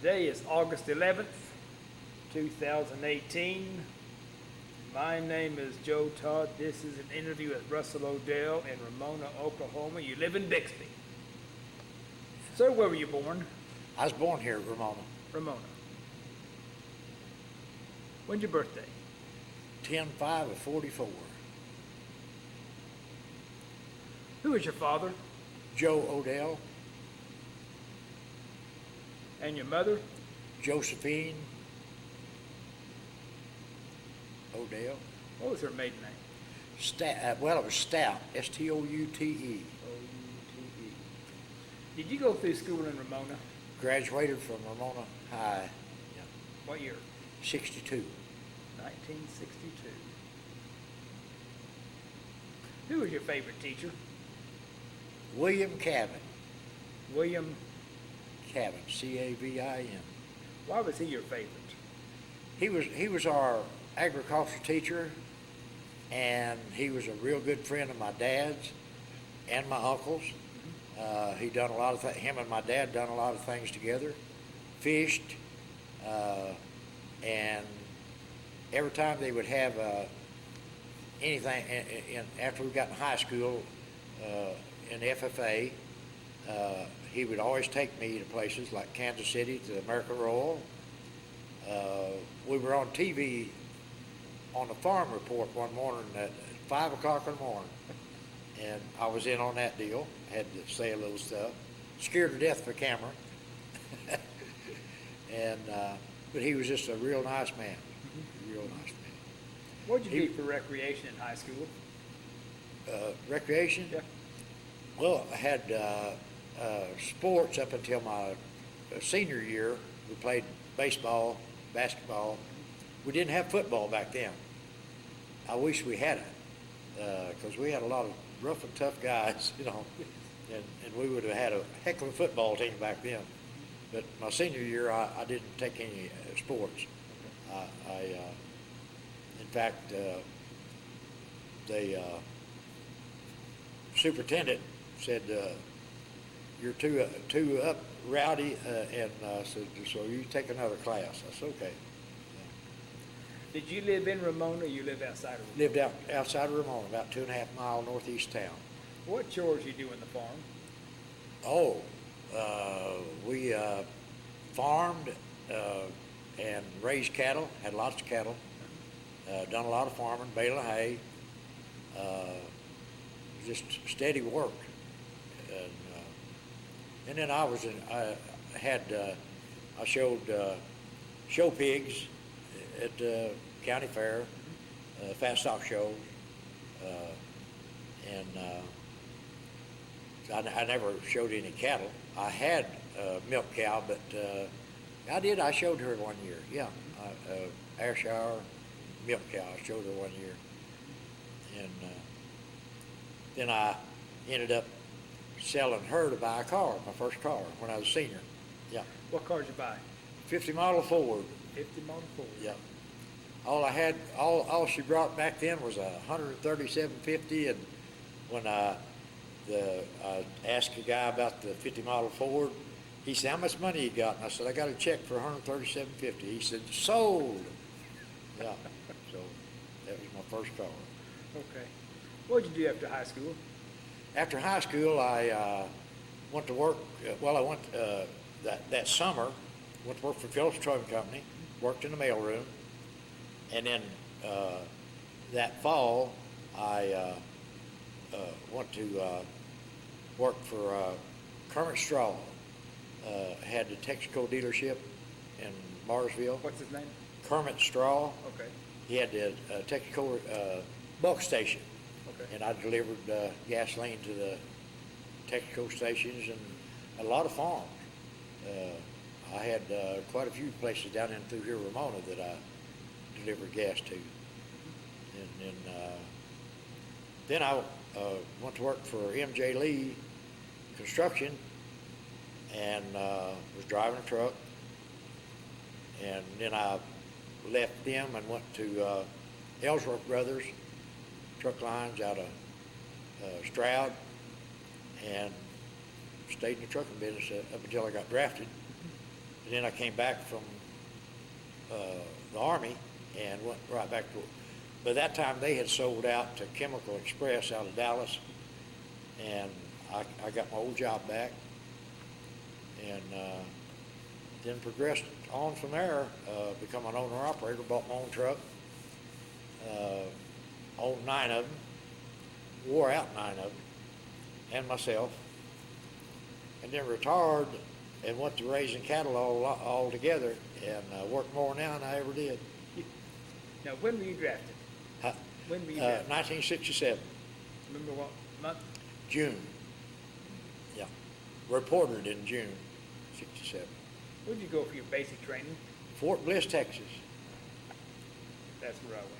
Today is August 11th, 2018. My name is Joe Todd. This is an interview with Russell Odell in Ramona, Oklahoma. You live in Bixby. Sir, where were you born? I was born here at Ramona. Ramona. When's your birthday? 10/5 of 44. Who is your father? Joe Odell, And your mother? Josephine Odell. What was her maiden name? Well, it was Stout, Stoute. O-U-T-E. Did you go through school in Ramona? Graduated from Ramona High, What year? 62. 1962. Who was your favorite teacher? William Cabin, William. Cavin. Why was he your favorite? He was our agriculture teacher, and he was a real good friend of my dad's and my uncle's. He done a lot of him and my dad done a lot of things together, fished, and every time they would have anything, after we got in high school, in FFA, he would always take me to places like Kansas City, to America Royal. We were on TV on the farm report one morning at 5 o'clock in the morning, and I was in on that deal. Had to say a little stuff. Scared to death of the camera. But he was just a real nice man. Real nice man. What did you do for recreation in high school? Recreation? Yeah. Well, I had sports up until my senior year. We played baseball, basketball. We didn't have football back then. I wish we had it, because we had a lot of rough and tough guys, and we would have had a heck of a football team back then. But my senior year, I didn't take any sports. In fact, the superintendent said, "You're too up rowdy," and said, "So you take another class." I said, "Okay." Did you live in Ramona or you live outside of Ramona? Lived outside of Ramona, about 2.5 mile northeast town. What chores you do in the farm? Oh, we farmed and raised cattle. Had lots of cattle. Done a lot of farming, baling hay. Just steady work. And then I showed show pigs at the county fair, fat stock shows, and I never showed any cattle. I had a milk cow, but I showed her one year. Yeah, Ayrshire milk cow. I showed her one year, and then I ended up selling her to buy a car, my first car, when I was a senior. Yeah. What car did you buy? 50 model Ford. 50 model Ford. Yeah. All she brought back then was a 137.50, and when I asked a guy about the 50 model Ford, he said, "How much money you got?" And I said, "I got a check for 137.50. He said, "Sold." Yeah. So that was my first car. Okay. What did you do after high school? After high school, I went to work. I went that summer. Went to work for Phillips Trucking Company. Worked in the mailroom, and then that fall, I went to work for Kermit Straw. Had the Texaco dealership in Marsville. What's his name? Kermit Straw. Okay. He had the Texaco bulk station. Okay. And I delivered gasoline to the Texaco stations and a lot of farms. I had quite a few places down in through here, Ramona, that I delivered gas to. And then I went to work for M.J. Lee Construction, and was driving a truck. And then I left them and went to Ellsworth Brothers Truck Lines out of Stroud, and stayed in the trucking business up until I got drafted. And then I came back from the Army and went right back to. By that time, they had sold out to Chemical Express out of Dallas, and I got my old job back, and then progressed on from there. Become an owner-operator, bought my own truck, owned 9 of them, wore out 9 of them, and myself, and then retired and went to raising cattle all together, and worked more now than I ever did. Now, when were you drafted? When were you drafted? 1967. Remember what month? June. Yeah. Reported in June, 67. Where'd you go for your basic training? Fort Bliss, Texas. That's where I went.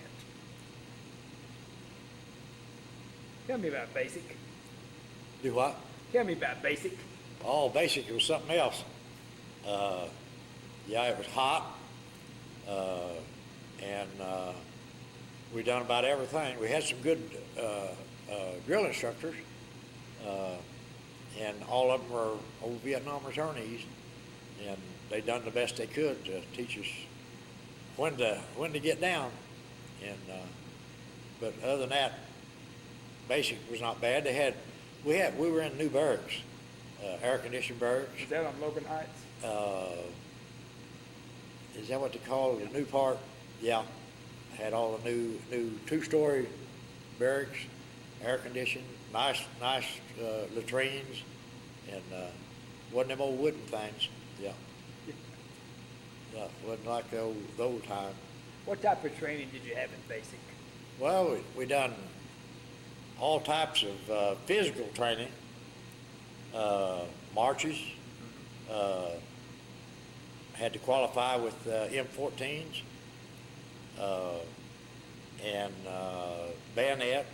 Tell me about basic. Do what? Tell me about basic. Oh, basic, it was something else. Yeah, it was hot. And we done about everything. We had some good drill instructors, and all of them were old Vietnam returnees, and they done the best they could to teach us when to get down. And but other than that, basic was not bad. We were in new barracks, air-conditioned barracks. Is that on Logan Heights? Is that what they call it? The new part? Yeah. Had all the new 2-story barracks, air-conditioned, nice latrines, and wasn't them old wooden things. Yeah. Yeah, wasn't like the old time. What type of training did you have in basic? Well, we done all types of physical training, marches, had to qualify with M14s, and bayonet.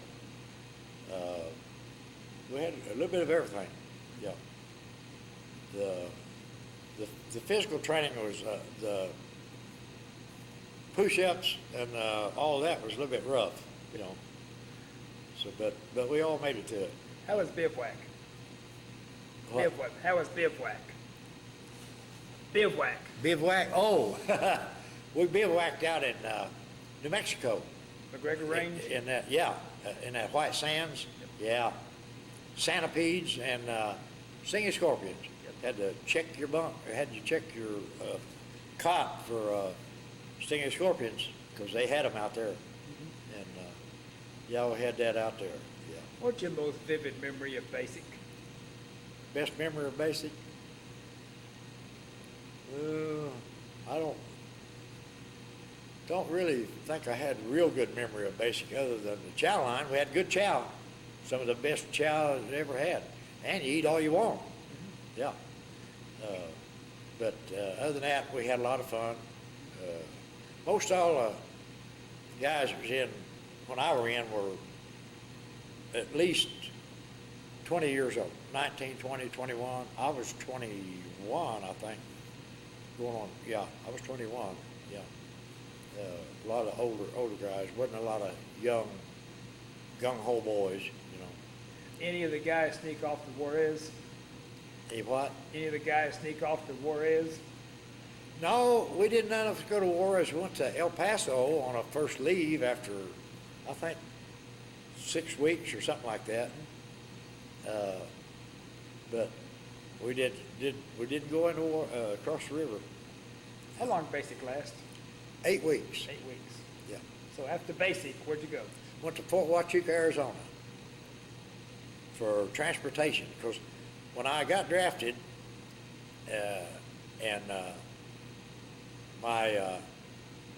We had a little bit of everything. Yeah. The physical training was the push-ups and all of that was a little bit rough, you know. So, but we all made it to it. How was bivouac? What? Bivouac. How was bivouac? Bivouac. Bivouac. Oh, we bivouacked out in New Mexico. McGregor Range? In that, yeah, in that white sands. Yeah, centipedes and stinging scorpions. Had to check your bunk, or had to check your cot for stinging scorpions because they had them out there. Mm-hmm. And yeah, we had that out there. Yeah. What's your most vivid memory of basic? Best memory of basic? I don't really think I had real good memory of basic other than the chow line. We had good chow, some of the best chow I ever had, and you eat all you want. Mm-hmm. Yeah. But other than that, we had a lot of fun. Most all the guys that was in when I were in were at least 20 years old, 19, 20, 21. I was 21, I think. Going on, yeah, I was 21, yeah. A lot of older guys, wasn't a lot of young, gung-ho boys, you know. Any of the guys sneak off to Juarez? Any what? Any of the guys sneak off to Juarez? No, we didn't none of us go to Juarez. We went to El Paso on a first leave after, I think, 6 weeks or something like that. But we didn't go into across the river. How long basic last? 8 weeks. 8 weeks. Yeah. So after basic, where'd you go? Went to Fort Huachuca, Arizona for transportation because when I got drafted, and my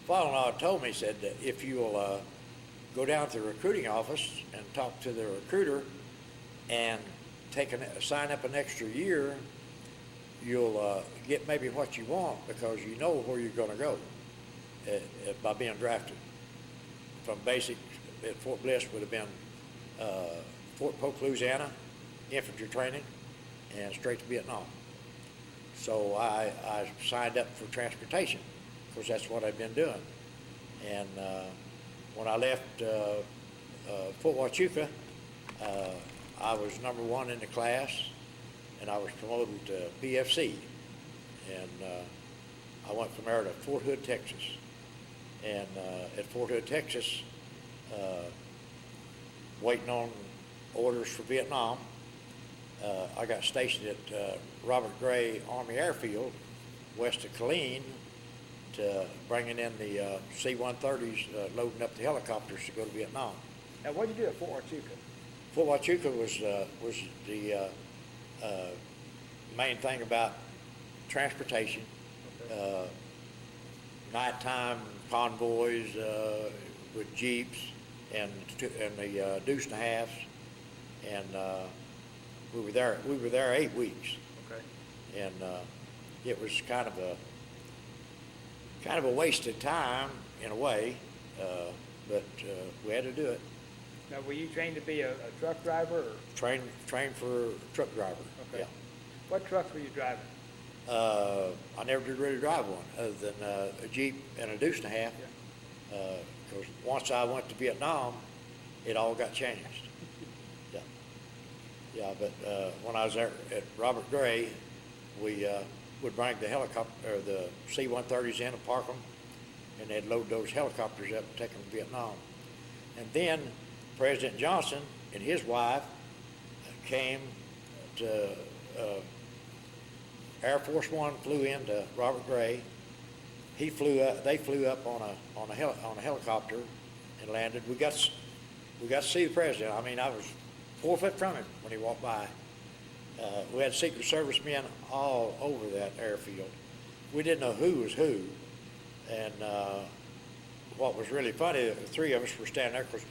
father-in-law told me, said that if you'll go down to the recruiting office and talk to the recruiter and sign up an extra year, you'll get maybe what you want because you know where you're going to go by being drafted. From basic at Fort Bliss would have been Fort Polk, Louisiana, infantry training, and straight to Vietnam. So I signed up for transportation because that's what I've been doing. And when I left Fort Huachuca, I was number 1 in the class, and I was promoted to PFC. And I went from there to Fort Hood, Texas. And at Fort Hood, Texas, waiting on orders for Vietnam, I got stationed at Robert Gray Army Airfield, west of Killeen, to bringing in the C-130s, loading up the helicopters to go to Vietnam. Now, what did you do at Fort Huachuca? Fort Huachuca was the main thing about transportation. Okay. Nighttime convoys with jeeps and the deuce and a halves, and we were there 8 weeks. Okay. And it was kind of a wasted time in a way, but we had to do it. Now, were you trained to be a truck driver? Or? Trained for truck driver. Okay. Yeah. What trucks were you driving? I never did really drive one other than a Jeep and a deuce and a half. Because once I went to Vietnam, it all got changed. Yeah, but when I was there at Robert Gray, we would bring the helicopter or the C-130s in and park them, and they'd load those helicopters up and take them to Vietnam. And then President Johnson and his wife came to Air Force One, flew into Robert Gray. They flew up on a helicopter and landed. We got to see the president. I mean, I was 4 foot from him when he walked by. We had Secret Service men all over that airfield. We didn't know who was who. And what was really funny, the three of us were standing there because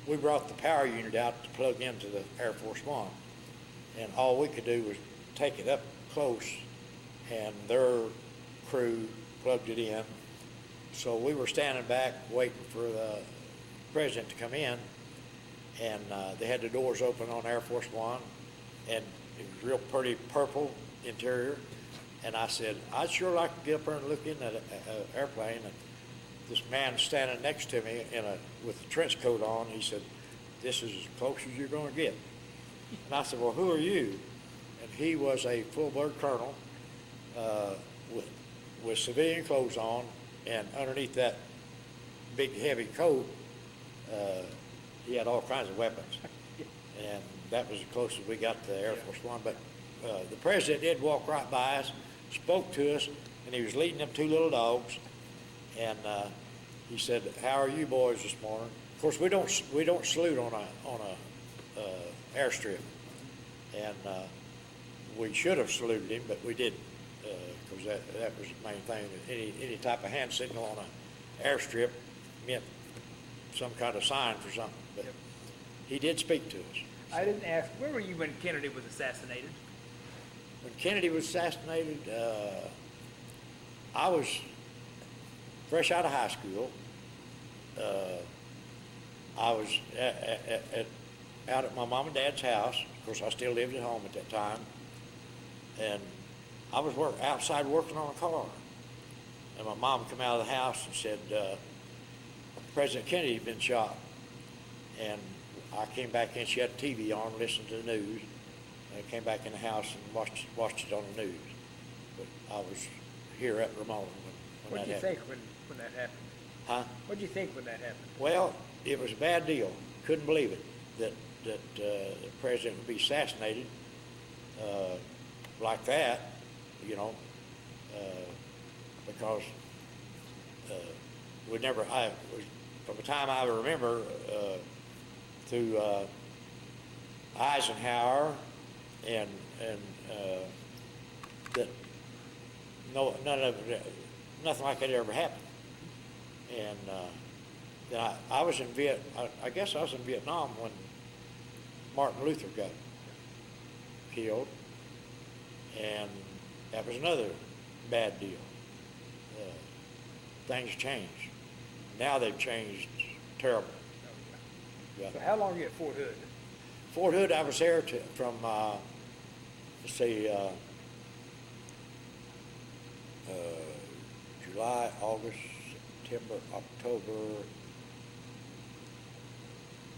we brought the power unit out to plug into the Air Force One. And all we could do was take it up close, and their crew plugged it in. So we were standing back waiting for the president to come in, and they had the doors open on Air Force One, and it was real pretty purple interior. And I said, I'd sure like to get up there and look in that airplane. And this man standing next to me with a trench coat on, he said, this is as close as you're going to get. And I said, well, who are you? And he was a full-blood colonel with civilian clothes on, and underneath that big, heavy coat, he had all kinds of weapons. And that was the closest we got to the Air Force One. But the president did walk right by us, spoke to us, and he was leading them two little dogs. And he said, how are you boys this morning? Of course, we don't salute on a airstrip. And we should have saluted him, but we didn't, because that was the main thing. Any type of hand signal on an airstrip meant some kind of sign for something. But he did speak to us. I didn't ask, where were you when Kennedy was assassinated? When Kennedy was assassinated, I was fresh out of high school. I was out at my mom and dad's house. Of course, I still lived at home at that time. And I was outside working on a car. And my mom came out of the house and said, President Kennedy had been shot. And I came back in, she had the TV on, listened to the news. And I came back in the house and watched it on the news. But I was here at Ramona when What that happened. What did you think when that happened? Huh? What did you think when that happened? Well, it was a bad deal. Couldn't believe it that the president would be assassinated like that, because from the time I remember through Eisenhower and that nothing like that ever happened. And then I was in I guess I was in Vietnam when Martin Luther got killed, and that was another bad deal. Things changed. Now they've changed terrible. Yeah. So how long were you at Fort Hood? Fort Hood, I was there from July, August, September, October,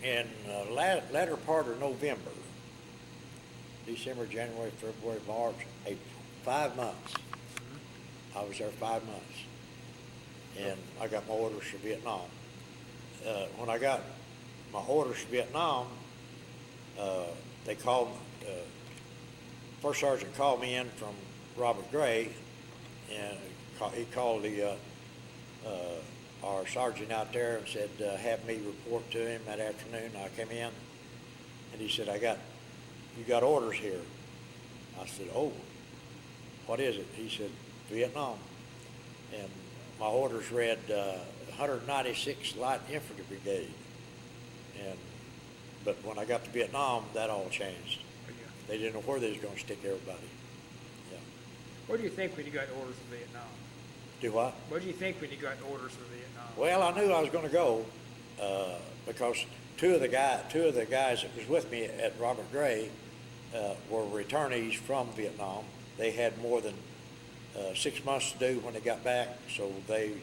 and latter part of November, December, January, February, March, April, 5 months. I was there 5 months, and I got my orders for Vietnam. When I got my orders for Vietnam, they called, First Sergeant called me in from Robert Gray, and he called our sergeant out there and said, have me report to him that afternoon. I came in, and he said, you got orders here. I said, oh, what is it? He said, Vietnam. And my orders read 196 Light Infantry Brigade. But when I got to Vietnam, that all changed. Yeah. They didn't know where they was going to stick everybody. Yeah. What do you think when you got orders for Vietnam? Do what? What do you think when you got orders for Vietnam? Well, I knew I was going to go because two of the guys that was with me at Robert Gray were returnees from Vietnam. They had more than 6 months to do when they got back, so they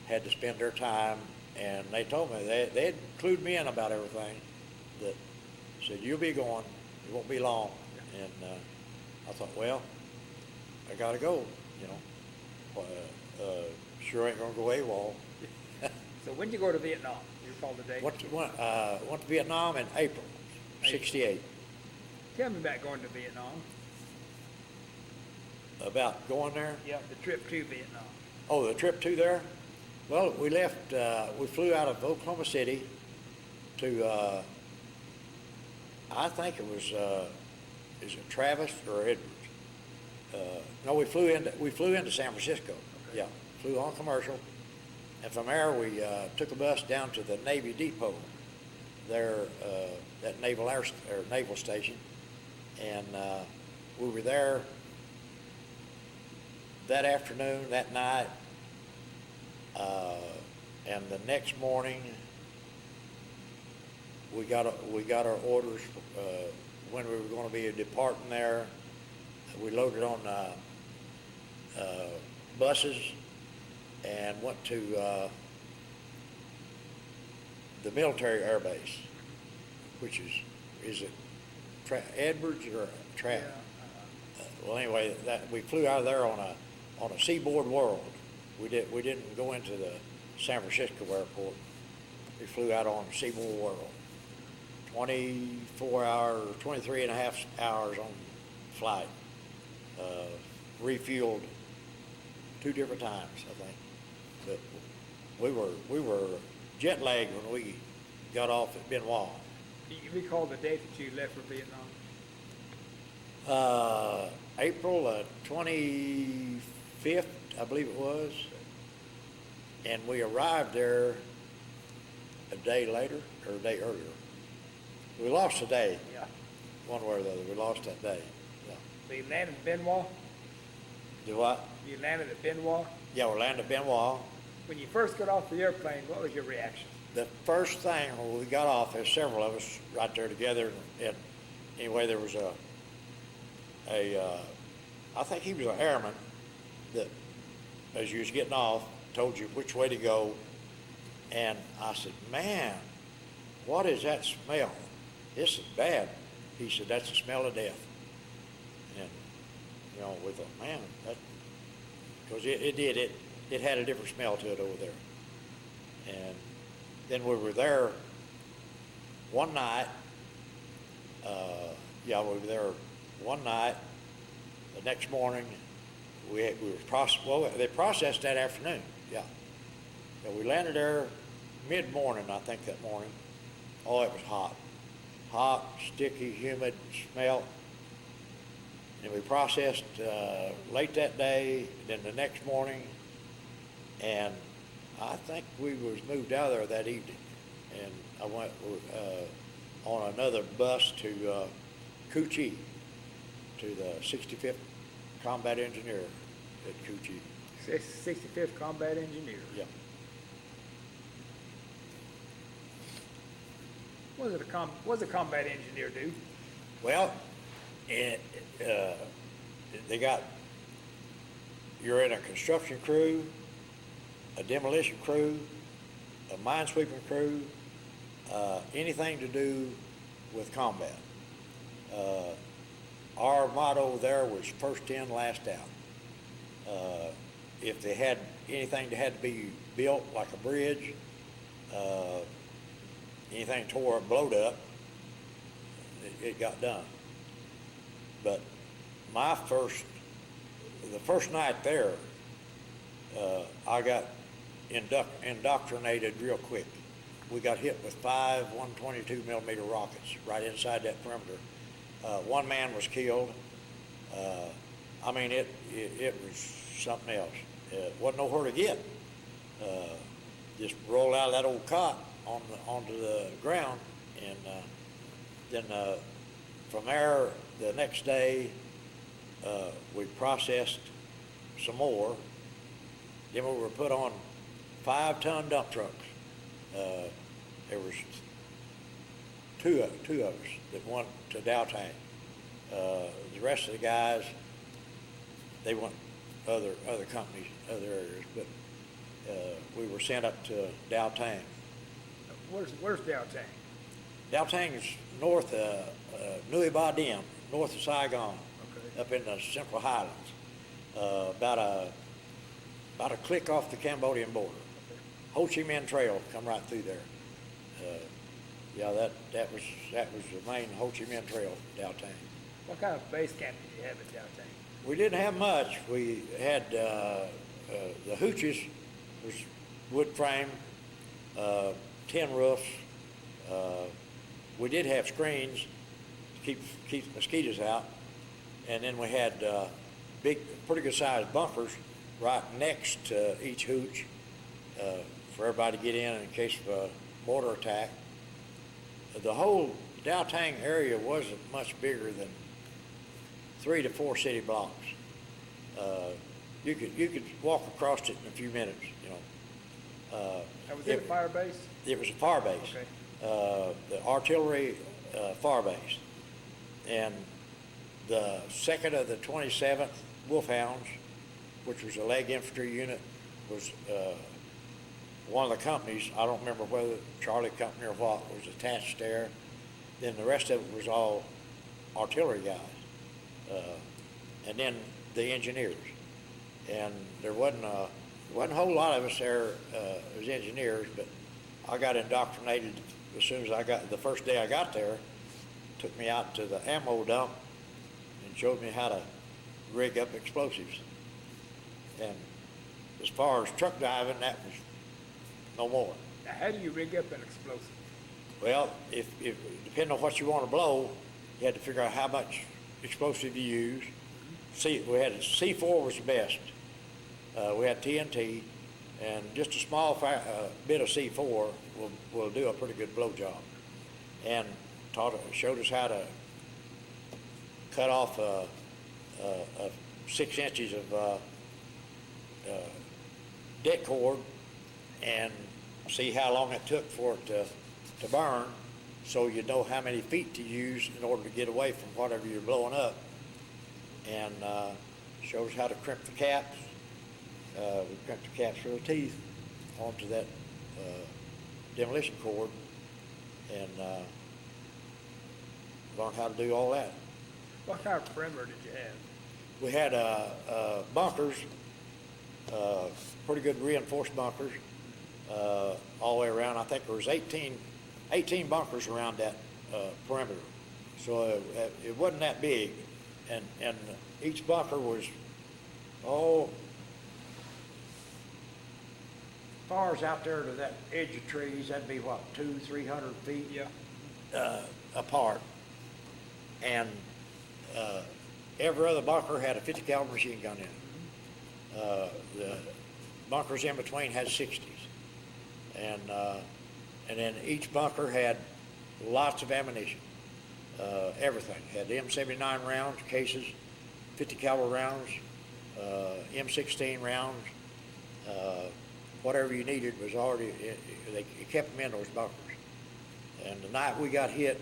had to spend their time. And they told me, they had clued me in about everything, that said, you'll be going, it won't be long. And I thought, well, I got to go, you know. Sure ain't going to go AWOL. So when did you go to Vietnam? You recall the date? Went to Vietnam in April, '68. Tell me about going to Vietnam. About going there? Yeah, the trip to Vietnam. Oh, the trip to there? Well, we left, we flew out of Oklahoma City to, I think it was, is it Travis or Edwards? No, we flew into San Francisco. Okay. Yeah, flew on commercial. And from there, we took a bus down to the Navy Depot there, that naval station. And we were there that afternoon, that night, and the next morning we got our orders when we were going to be departing there. We loaded on buses and went to the military air base, which is it Edwards or Trav? Yeah, Well, anyway, we flew out of there on a Seaboard World. We didn't go into the San Francisco airport. We flew out on Seaboard World. 23 and a half hours on flight. Refueled 2 different times, I think. But we were jet lagged when we got off at Benoit. do you recall the date that you left for Vietnam? April 25th, I believe it was. And we arrived there a day later, or a day earlier. We lost a day, Yeah. one way or the other. We lost that day. Yeah. So you landed at Benoit? Do what? You landed at Benoit? Yeah, we landed at Benoit. When you first got off the airplane, what was your reaction? The first thing when we got off, there's several of us right there together. And anyway, there was I think he was an airman that, as you was getting off, told you which way to go. And I said, man, what is that smell? This is bad. He said, that's the smell of death. And, you know, we thought, man, because it had a different smell to it over there. And then we were there one night. We were there one night. The next morning, they processed that afternoon. Yeah. We landed there mid-morning, I think, that morning. Oh, it was hot, sticky, humid, smell. And we processed late that day, then the next morning, and I think we was moved out of there that evening. And I went on another bus to Cu Chi, to the 65th Combat Engineer at Cu Chi. 65th Combat Engineer. Yeah. What does a combat engineer do? Well, you're in a construction crew, a demolition crew, a minesweeping crew, anything to do with combat. Our motto there was first in, last out. If they had anything that had to be built, like a bridge, anything tore or blowed up, it got done. But the first night there, I got indoctrinated real quick. We got hit with 5 122 millimeter rockets right inside that perimeter. One man was killed. I mean, it was something else. Wasn't nowhere to get. Just roll out of that old cot onto the ground, and then from there, the next day, we processed some more. Then we were put on 5-ton dump trucks. There was two of us that went to Dowtang. The rest of the guys, they went other companies, other areas, but we were sent up to Dowtang. Where's Dowtang? Dowtang is north of Nui Ba Diem, north of Saigon, Okay. up in the Central Highlands, about a click off the Cambodian border. Ho Chi Minh Trail come right through there. Yeah, that was the main Ho Chi Minh Trail, Dowtang. What kind of base camp did you have at Dowtang? We didn't have much. We had the hooches was wood frame, tin roofs. We did have screens to keep mosquitoes out, and then we had big, pretty good sized bunkers right next to each hooch for everybody to get in case of a mortar attack. The whole Dowtang area wasn't much bigger than 3 to 4 city blocks. You could walk across it in a few minutes, you know. Was it a fire base? It was a fire base. Okay. The artillery fire base. And the 2nd of the 27th Wolfhounds, which was a leg infantry unit, was one of the companies, I don't remember whether Charlie Company or what, was attached there. Then the rest of it was all artillery guys. And then the engineers. And there wasn't a whole lot of us there as engineers, but I got indoctrinated as soon as the first day I got there, took me out to the ammo dump and showed me how to rig up explosives. And as far as truck driving, that was no more. Now, how do you rig up an explosive? Well, if depending on what you want to blow, you had to figure out how much explosive you use. We had C4 was the best. We had TNT, and just a small bit of C4 will do a pretty good blow job. And showed us how to cut off 6 inches of deck cord and see how long it took for it to burn, so you know how many feet to use in order to get away from whatever you're blowing up. And showed us how to crimp the caps. We crimped the caps for the teeth onto that demolition cord, and learned how to do all that. What kind of perimeter did you have? We had bunkers, pretty good reinforced bunkers all the way around. I think there was 18 bunkers around that perimeter. So it wasn't that big. And each bunker was, far as out there to that edge of trees, that'd be what, 200-300 feet? Yeah. Apart. And every other bunker had a 50 caliber machine gun in it. The bunkers in between had 60s. And then each bunker had lots of ammunition. Everything. Had M79 rounds, cases, 50 caliber rounds, M16 rounds, whatever you needed was already, they kept them in those bunkers. And the night we got hit,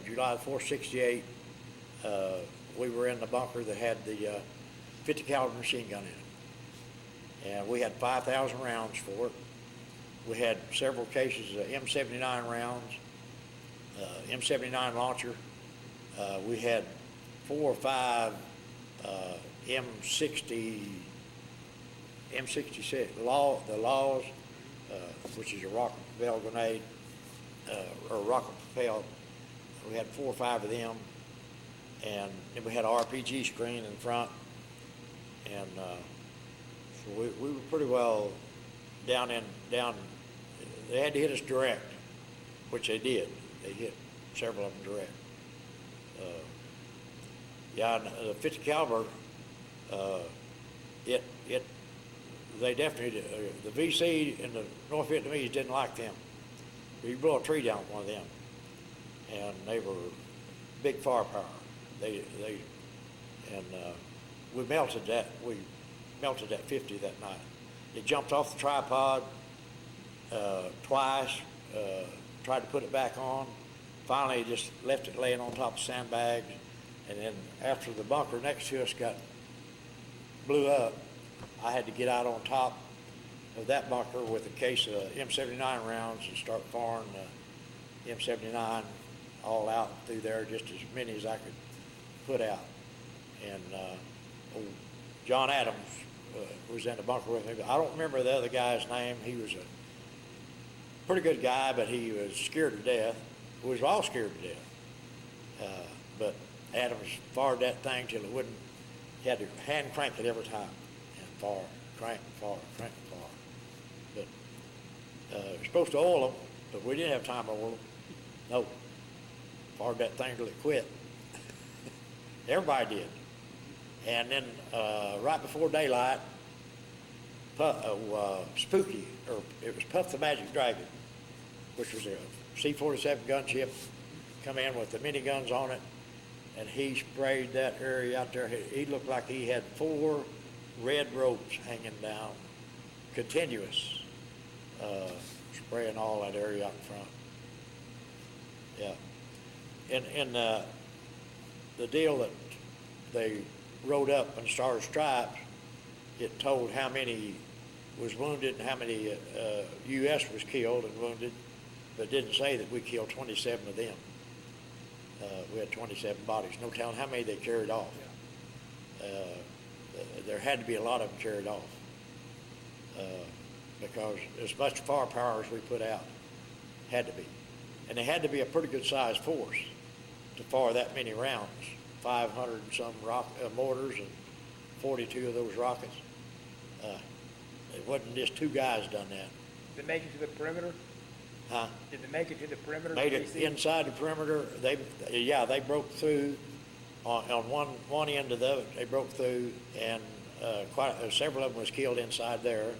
July 4th, 68, we were in the bunker that had the 50 caliber machine gun in it. And we had 5,000 rounds for it. We had several cases of M79 rounds, M79 launcher. We had 4 or 5 M60, M66, the laws, which is a rocket propel grenade, or rocket propel. We had 4 or 5 of them, and then we had an RPG screen in front, and so we were pretty well down. They had to hit us direct, which they did. They hit several of them direct. Yeah, and the 50 caliber, they definitely, the VC and the North Vietnamese didn't like them. You blow a tree down with one of them, and they were big firepower. We melted that 50 that night. It jumped off the tripod twice, tried to put it back on. Finally, just left it laying on top of sandbags. And then after the bunker next to us blew up, I had to get out on top of that bunker with a case of M79 rounds and start firing the M79 all out through there, just as many as I could put out. And old John Adams was in the bunker with me. I don't remember the other guy's name. He was a pretty good guy, but he was scared to death. We was all scared to death. But Adams fired that thing till it wouldn't. He had to hand crank it every time and fire, crank, fire, crank, fire. But we're supposed to oil them, but we didn't have time to oil them. No, fired that thing till it quit. Everybody did. And then right before daylight, Spooky, or it was Puff the Magic Dragon, which was a C-47 gunship, come in with the miniguns on it, and he sprayed that area out there. He looked like he had 4 red ropes hanging down, continuous, spraying all that area out in front. Yeah. And the deal that they wrote up in Star Stripes, it told how many was wounded and how many U.S. was killed and wounded, but didn't say that we killed 27 of them. We had 27 bodies. No telling how many they carried off. There had to be a lot of them carried off because as much firepower as we put out had to be. And they had to be a pretty good sized force to fire that many rounds, 500 and some mortars and 42 of those rockets. It wasn't just 2 guys done that. Did they make it to the perimeter? Huh? Did they make it to the perimeter? Made it inside the perimeter. They broke through on one end of they broke through, and several of them was killed inside there.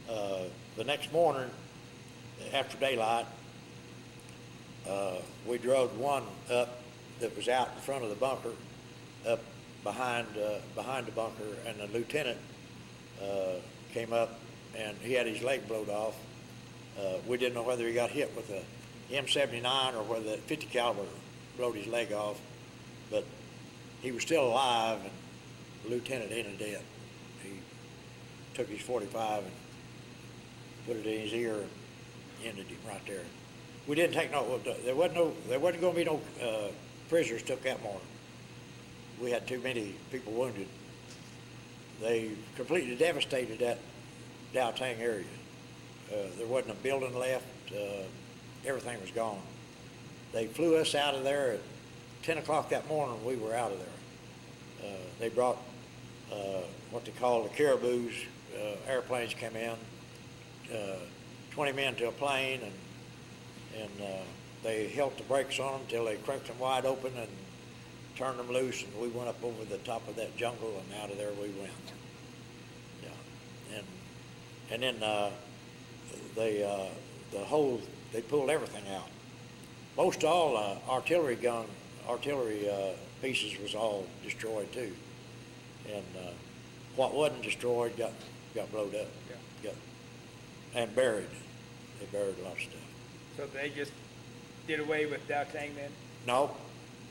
The next morning, after daylight, we drove one up that was out in front of the bunker, up behind the bunker, and the lieutenant came up, and he had his leg blowed off. We didn't know whether he got hit with a M79 or whether the 50 caliber blowed his leg off, but he was still alive, and the lieutenant ended dead. He took his 45 and put it in his ear and ended him right there. We didn't take there wasn't going to be no prisoners took that morning. We had too many people wounded. They completely devastated that Dao Tang area. There wasn't a building left. Everything was gone. They flew us out of there at 10 o'clock that morning. We were out of there. They brought what they call the caribous. Airplanes came in, 20 men to a plane, and they held the brakes on them until they cranked them wide open and turned them loose, and we went up over the top of that jungle, and out of there we went. Yeah, and then they pulled everything out. Most all artillery pieces was all destroyed too, and what wasn't destroyed got blowed up. Yeah. And buried. They buried a lot of stuff. So they just did away with Dao Tang then? No,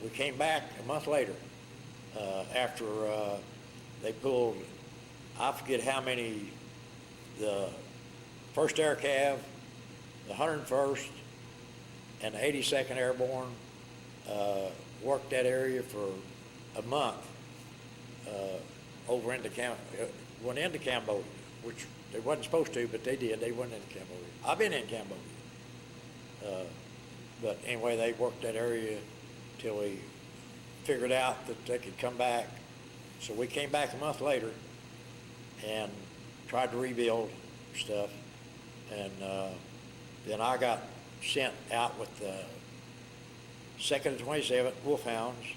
we came back a month later after they pulled, I forget how many, the 1st Air Cav, the 101st, and the 82nd Airborne worked that area for a month over into went into Cambodia, which they wasn't supposed to, but they did. They went into Cambodia. I've been in Cambodia. But anyway, they worked that area till we figured out that they could come back. So we came back a month later and tried to rebuild stuff. And then I got sent out with the 2nd and 27th Wolfhounds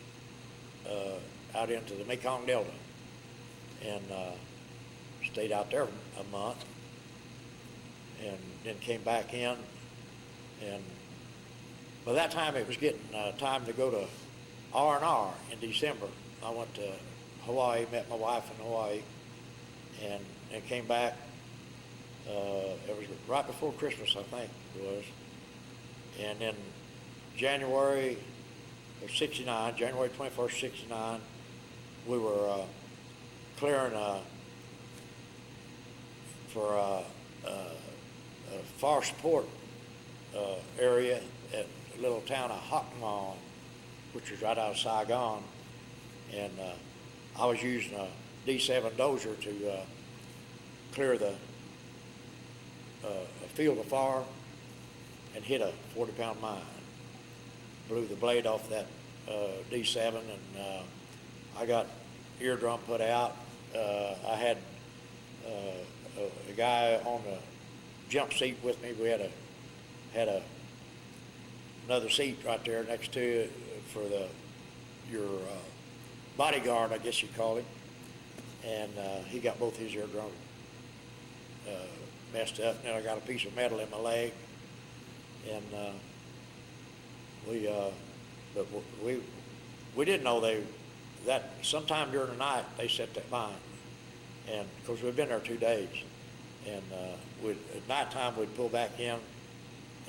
out into the Mekong Delta. And stayed out there a month. And then came back in. And by that time, it was getting time to go to R&R in December. I went to Hawaii, met my wife in Hawaii, and came back. It was right before Christmas, I think it was. And then January of '69, January 21st, '69, we were clearing for a fire support area at a little town of Hoc Mon, which was right out of Saigon. And I was using a D7 dozer to clear the a field of fire and hit a 40-pound mine. Blew the blade off that D7, and I got eardrum put out. I had a guy on the jump seat with me. We had another seat right there next to it for your bodyguard, I guess you'd call him. And he got both his eardrums messed up. And then I got a piece of metal in my leg. And we didn't know that sometime during the night they set that mine. And of course we've been there 2 days. And at nighttime we'd pull back in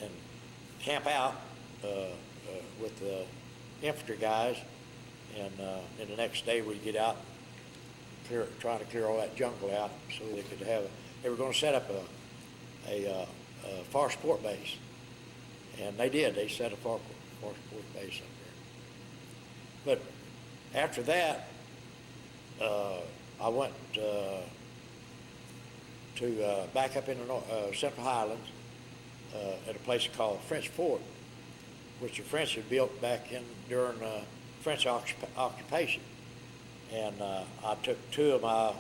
and camp out with the infantry guys, and then the next day we'd get out and trying to clear all that jungle out so they could have. They were going to set up a fire support base, and they did. They set a fire support base up there. But after that, I went to back up in the Central Highlands at a place called French Fort, which the French had built back during French occupation. And I took two of my,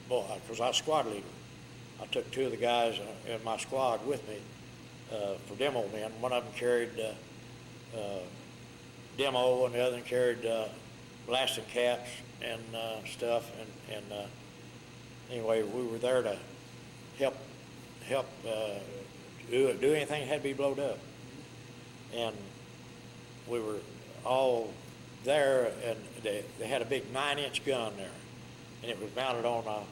because I was squad leader, I took two of the guys in my squad with me for demo men. One of them carried demo, and the other one carried blasting caps and stuff. And anyway, we were there to help do anything that had to be blowed up. And we were all there, and they had a big 9-inch gun there, and it was mounted on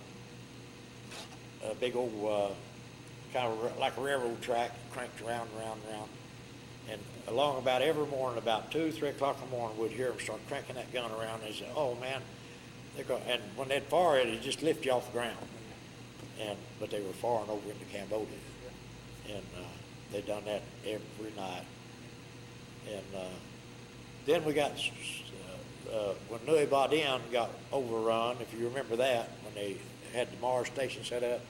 a big old kind of like a railroad track, cranked around and around and around. And along about every morning, about 2, 3 o'clock in the morning, we'd hear them start cranking that gun around. And they said, "Oh man, they're going." And when they'd fire it, it'd just lift you off the ground. But they were firing over into Cambodia, and they'd done that every night. And then we got when Nui Ba Dien got overrun, if you remember that, when they had the Mars station set up,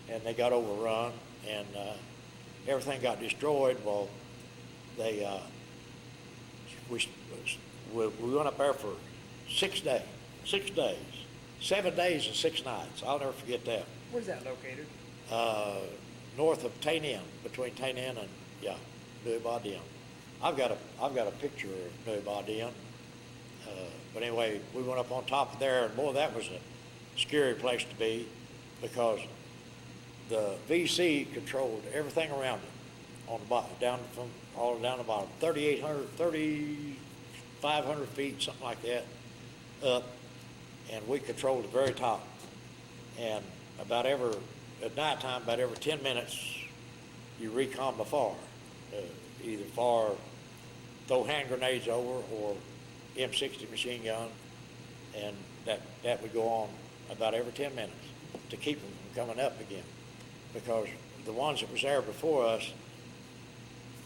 and they got overrun, and everything got destroyed. Well, we went up there for 6 days, 7 days and 6 nights. I'll never forget that. Where's that located? North of Tay Ninh, between Tay Ninh and Nui Ba Dien. I've got a picture of Nui Ba Dien. But anyway, we went up on top of there, and boy, that was a scary place to be, because the VC controlled everything around it, on the bottom, all down the bottom, 3,500 feet, something like that, up, and we controlled the very top. And at nighttime, about every 10 minutes, you recon the fire, either throw hand grenades over or M60 machine gun, and that would go on about every 10 minutes to keep them from coming up again, because the ones that was there before us,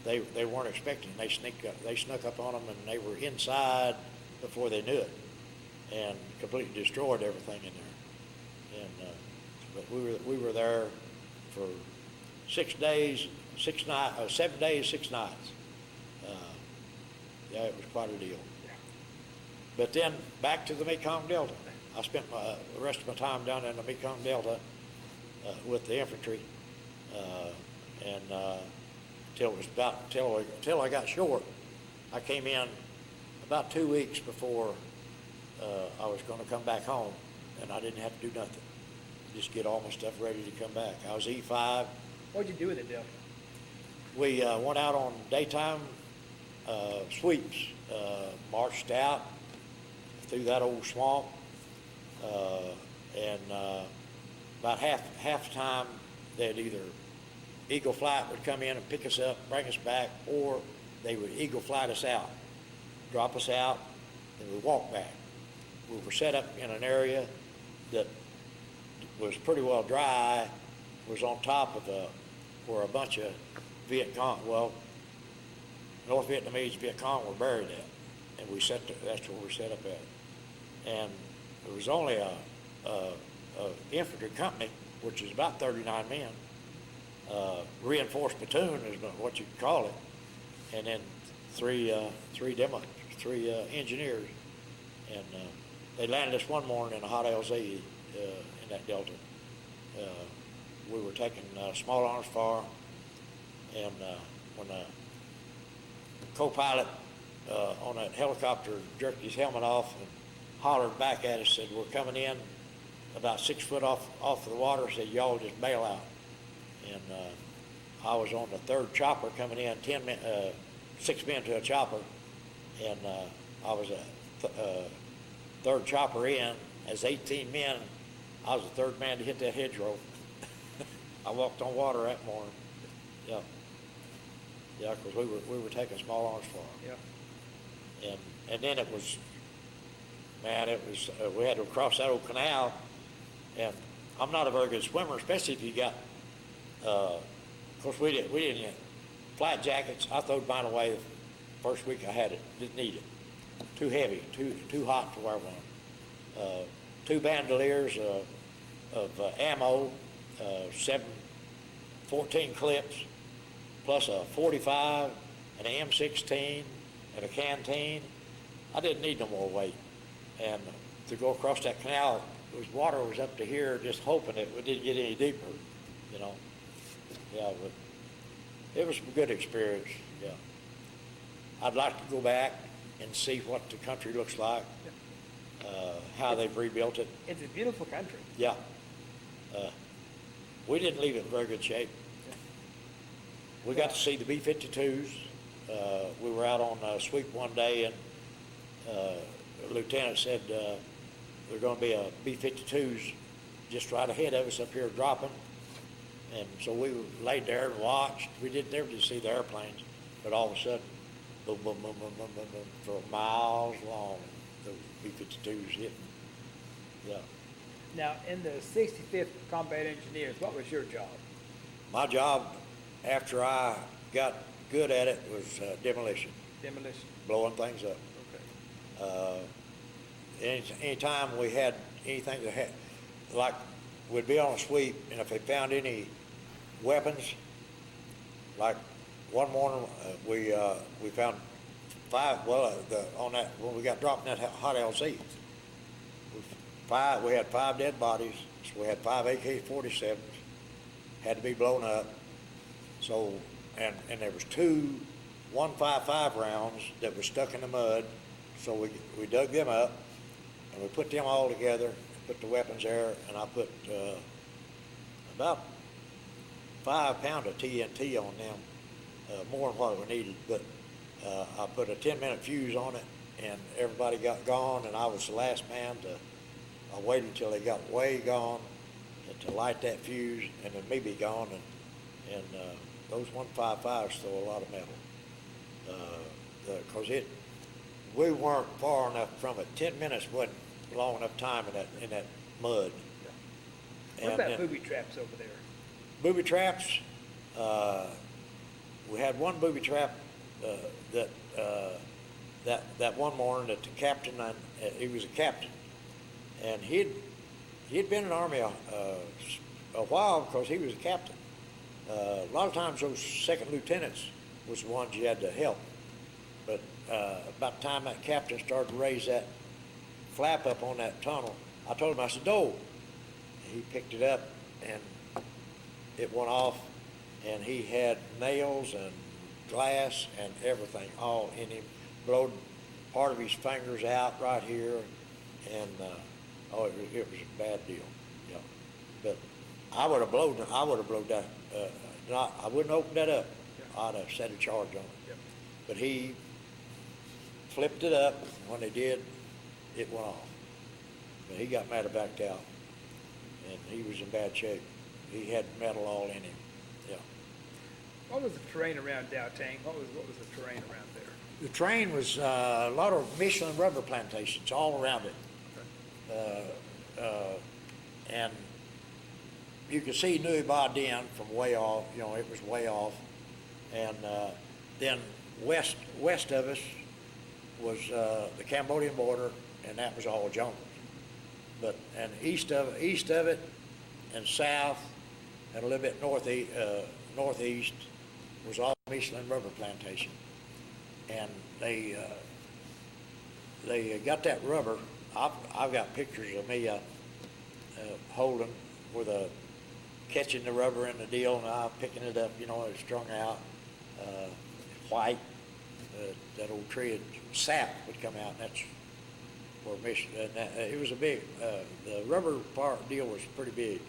they weren't expecting. They snuck up on them, and they were inside before they knew it. and completely destroyed everything in there. And but we were there for 6 days, 6 nights, 7 days, 6 nights. Yeah, it was quite a deal. But then back to the Mekong Delta. I spent the rest of my time down in the Mekong Delta with the infantry, and till I got short. I came in about 2 weeks before I was going to come back home, and I didn't have to do nothing. Just get all my stuff ready to come back. I was E5. What'd you do with it, Delta? We went out on daytime sweeps, marched out through that old swamp, and about half the time they'd either Eagle Flight would come in and pick us up, bring us back, or they would Eagle Flight us out, drop us out, and we'd walk back. We were set up in an area that was pretty well dry, was on top of where a bunch of North Vietnamese Viet Cong were buried at, and that's where we set up at. And there was only a infantry company, which is about 39 men, reinforced platoon is what you could call it, and then three engineers, and they landed us one morning in a hot LZ in that delta. We were taking small arms fire, and when the co-pilot on that helicopter jerked his helmet off and hollered back at us, said, "We're coming in about 6 foot off the water," said, "Y'all just bail out." And I was on the third chopper coming in, 6 men to a chopper, and I was a third chopper in. As 18 men, I was the third man to hit that hedgerow. I walked on water that morning. Yeah, because we were taking small arms fire. Yeah. And then it was we had to cross that old canal, and I'm not a very good swimmer, especially if you got. Of course, we didn't flight jackets. I threw mine away the first week I had it. Didn't need it. Too heavy, too hot to wear one. 2 bandoliers of ammo, 14 clips, plus a 45, an M16, and a canteen. I didn't need no more weight. And to go across that canal, water was up to here, just hoping it didn't get any deeper, you know. Yeah, but it was a good experience, yeah. I'd like to go back and see what the country looks like, how they've rebuilt it. It's a beautiful country. Yeah. We didn't leave it in very good shape. We got to see the B-52s. We were out on a sweep one day, and the lieutenant said there are going to be a B-52s just right ahead of us up here dropping. And so we laid there and watched. We didn't ever see the airplanes, but all of a sudden, boom, boom, boom, boom, boom, boom, boom, for miles long, those B-52s hitting. Yeah. Now, in the 65th Combat Engineers, what was your job? My job, after I got good at it, was demolition. Demolition. Blowing things up. Okay. Anytime we had anything that had, like, we'd be on a sweep, and if they found any weapons, like one morning we found 5. Well, on that when we got dropped in that hot LZ, we had 5 dead bodies. So we had 5 AK-47s, had to be blown up. So and there was 2 155 rounds that were stuck in the mud. So we dug them up, and we put them all together, put the weapons there, and I put about 5 pounds of TNT on them, more than what we needed. But I put a 10-minute fuse on it, and everybody got gone, and I was the last man I waited until they got way gone to light that fuse, and then me be gone, and those 155s throw a lot of metal. Because we weren't far enough from it. 10 minutes wasn't long enough time in that mud. What about booby traps over there? Booby traps, we had one booby trap that one morning that the captain, he was a captain, and he'd been in the Army a while because he was a captain. A lot of times those second lieutenants was the ones you had to help. But about the time that captain started to raise that flap up on that tunnel, I told him, I said, "No." He picked it up, and it went off, and he had nails and glass and everything all in him. Blowed part of his fingers out right here, and it was a bad deal. Yeah, but I would have blown that. I wouldn't open that up. Yeah. I'd have set a charge on it. Yeah. But he flipped it up. When they did, it went off. But he got mad and backed out, and he was in bad shape. He had metal all in him. Yeah. What was the terrain around Dowtang? What was the terrain around there? The terrain was a lot of Michelin rubber plantations all around it. Okay. And you could see Nui Ba Dien from way off. You know, it was way off. And then west of us was the Cambodian border, and that was all jungle. And east of it and south and a little bit northeast was all Michelin rubber plantation. And they got that rubber. I've got pictures of me holding with catching the rubber in the deal, and I picking it up. You know, it's strung out, white. That old tree, sap would come out. And that's where Michelin. It was a big. The rubber part deal was pretty big,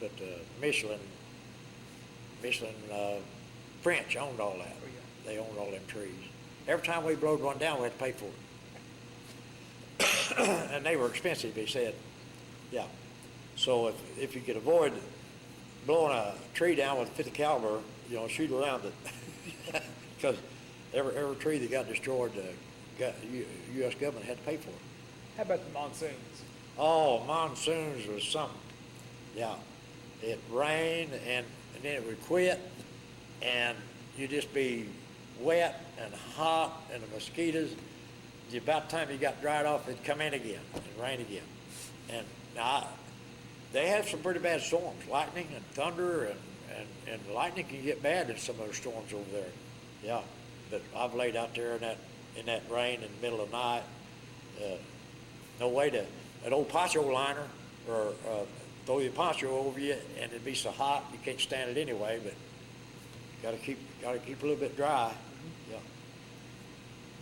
but Michelin French owned all that. Oh, yeah. They owned all them trees. Every time we blowed one down, we had to pay for it. And they were expensive, he said. Yeah. So if you could avoid blowing a tree down with a 50 caliber, you know, shoot around it. Because every tree that got destroyed, U.S. government had to pay for it. How about the monsoons? Oh, monsoons was something. Yeah. It rained, and then it would quit, and you'd just be wet and hot, and the mosquitoes, about the time you got dried off, it'd come in again and rain again. And now, they have some pretty bad storms, lightning and thunder, and lightning can get bad in some of those storms over there. Yeah, but I've laid out there in that rain in the middle of the night. No way to, an old poncho liner, or throw your poncho over you, and it'd be so hot you can't stand it anyway. But got to keep a little bit dry. Mm-hmm.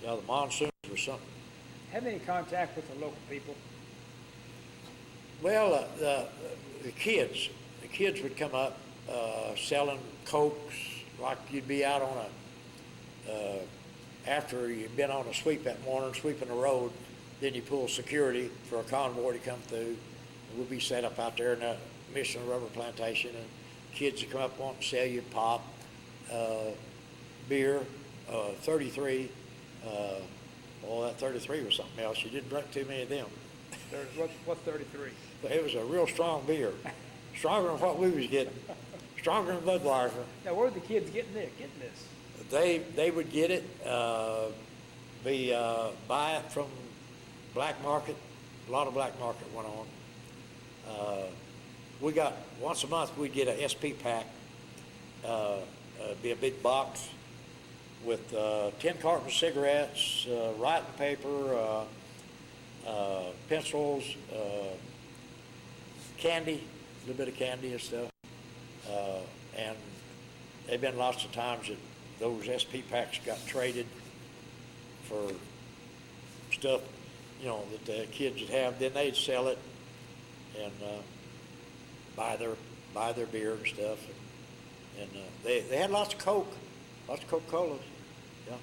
Yeah, the monsoons were something. Have any contact with the local people? Well, the kids would come up selling cokes, like you'd be out on after you'd been on a sweep that morning, sweeping the road, then you pull security for a convoy to come through. We'd be set up out there in the Michelin rubber plantation, and kids would come up wanting to sell you pop, beer, 33. That 33 was something else. You didn't drink too many of them. What's 33? It was a real strong beer, stronger than what we was getting, stronger than Budweiser. Now, where are the kids getting this? They would get it, buy it from black market. A lot of black market went on. We got, once a month, we'd get a SP pack, be a big box with 10 cartons of cigarettes, writing paper, pencils, candy, a little bit of candy and stuff. And there have been lots of times that those SP packs got traded for stuff, you know, that the kids would have. Then they'd sell it and buy their beer and stuff. And they had lots of Coke, lots of Coca-Colas. Yeah.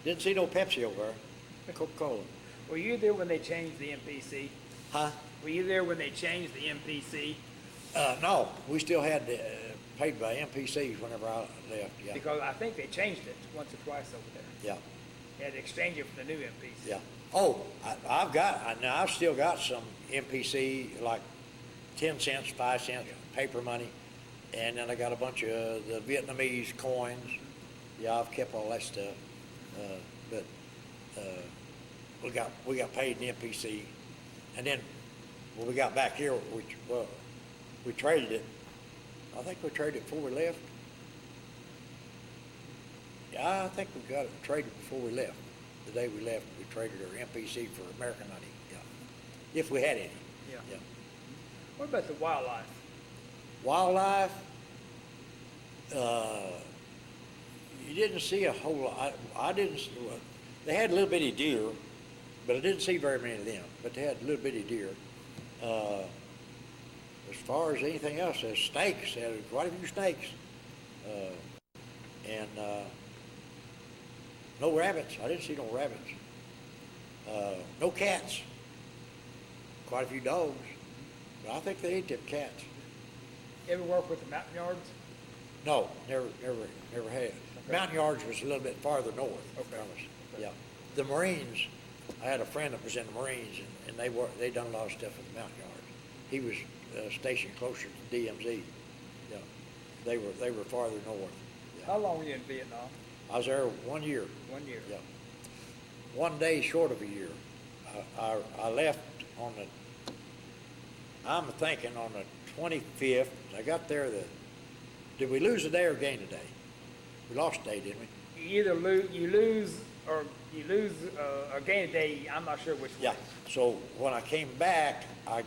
Didn't see no Pepsi over there. Coca-Cola. Were you there when they changed the MPC? Huh? Were you there when they changed the MPC? No, we still had paid by MPCs whenever I left. Yeah. Because I think they changed it once or twice over there. Yeah. They had to exchange it for the new MPC. Yeah. Oh, I've still got some MPC, like 10 cents, 5 cents paper money, and then I got a bunch of the Vietnamese coins. Yeah, I've kept all that stuff. But we got paid in MPC, and then when we got back here, we traded it. I think we traded it before we left. Yeah, I think we got it traded before we left. The day we left, we traded our MPC for American honey. Yeah, if we had any. Yeah. Yeah. What about the wildlife? Wildlife. You didn't see a whole lot. I didn't. They had little bitty deer, but I didn't see very many of them. But they had little bitty deer. As far as anything else, there's snakes. They had quite a few snakes, and no rabbits. I didn't see no rabbits. No cats. Quite a few dogs, but I think they ate them cats. You ever work with the mountain yards? No, never had. Okay. Mountain Yards was a little bit farther north. Okay. From us. Okay. Yeah. The Marines, I had a friend that was in the Marines, and they done a lot of stuff with the Mountain Yards. He was stationed closer to DMZ. Yeah. They were farther north. Yeah. How long were you in Vietnam? I was there 1 year. 1 year. Yeah. 1 day short of a year. I left on I'm thinking on the 25th. I got there did we lose a day or gain a day? We lost a day, didn't we? You either lose or gain a day. I'm not sure which Yeah. way. So when I came back, I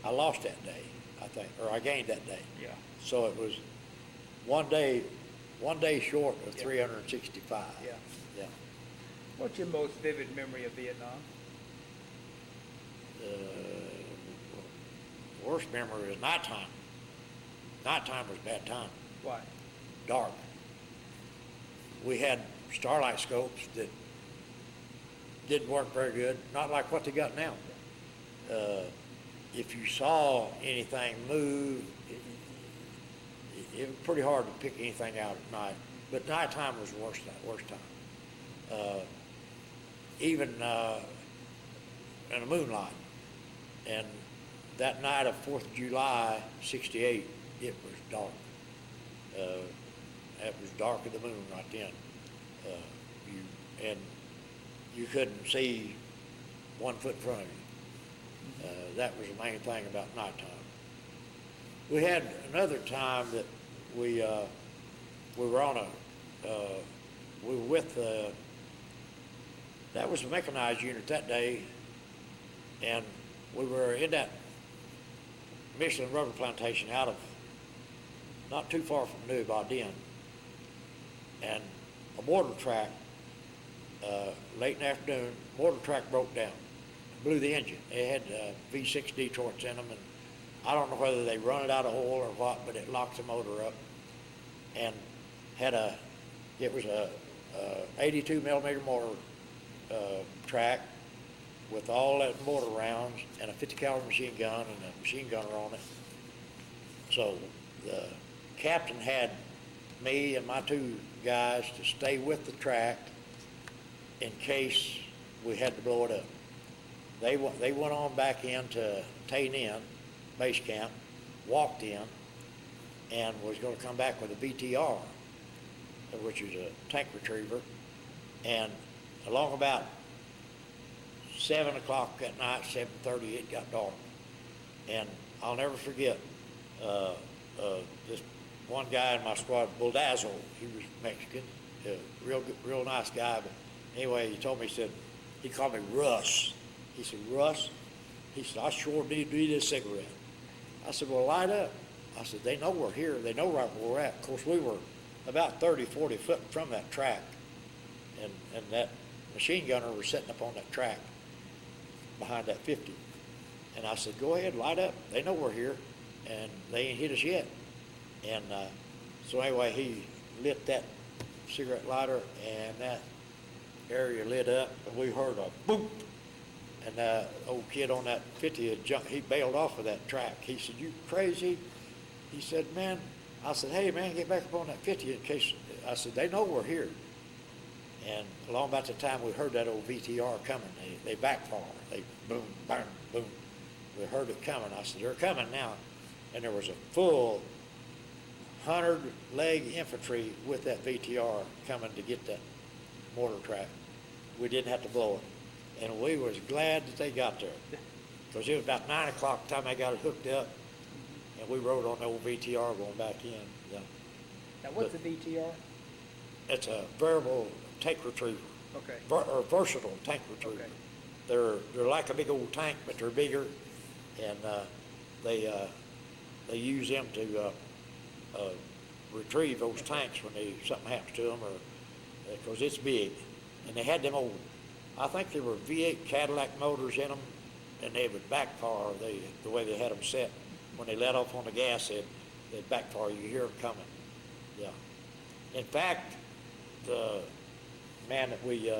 lost that day, I think, or I gained that day. Yeah. So it was 1 day short of Yeah. 365. Yeah. Yeah. What's your most vivid memory of Vietnam? Worst memory was nighttime. Nighttime was a bad time. Why? Dark. We had starlight scopes that didn't work very good, not like what they got now. If you saw anything move, it was pretty hard to pick anything out at night. But nighttime was the worst time. Even in the moonlight. And that night of 4th of July, 68, it was dark. It was dark of the moon right then. You couldn't see 1 foot in front of you. That was the main thing about nighttime. We had another time that we were on we were with that was a mechanized unit that day, and we were in that Michelin rubber plantation out of not too far from New Ba Dien, and a mortar track, late in the afternoon, mortar track broke down, blew the engine. It had V6 Detroits in them, and I don't know whether they run it out of oil or what, but it locked the motor up, and it was a 82 millimeter mortar track with all that mortar rounds and a 50 caliber machine gun and a machine gunner on it. So the captain had me and my 2 guys to stay with the track in case we had to blow it up. They went on back in to Tay In, base camp, walked in, and was going to come back with a BTR, which is a tank retriever, and along about 7 o'clock that night, 7:30, it got dark. And I'll never forget, this one guy in my squad, Buldazo, he was Mexican, real nice guy, but anyway, he told me, he called me Russ. He said, Russ, he said, I sure need a cigarette. I said, well, light up. I said, they know we're here. They know right where we're at. Of course, we were about 30, 40 foot from that track, and that machine gunner was sitting up on that track behind that 50. And I said, go ahead, light up. They know we're here, and they ain't hit us yet. And so anyway, he lit that cigarette lighter, and that area lit up, and we heard a boom. And the old kid on that 50 had jumped. He bailed off of that track. He said, you crazy? He said, man. I said, hey, man, get back up on that 50 in case. I said, they know we're here. And along about the time we heard that old VTR coming, they backfired. They boom, boom, boom. We heard it coming. I said, they're coming now. And there was a full 100-leg infantry with that VTR coming to get that mortar track. We didn't have to blow it. And we was glad that they got there. because it was about 9 o'clock the time I got it hooked up, and we rode on the old VTR going back in. Yeah. Now, what's a VTR? It's a variable tank retriever. Okay. Or versatile tank retriever. Okay. They're like a big old tank, but they're bigger, and they use them to retrieve those tanks when something happens to them, or because it's big. And they had them old, I think they were V8 Cadillac motors in them, and they would backfire the way they had them set. When they let off on the gas, they'd backfire. You hear them coming. Yeah. In fact, the man that we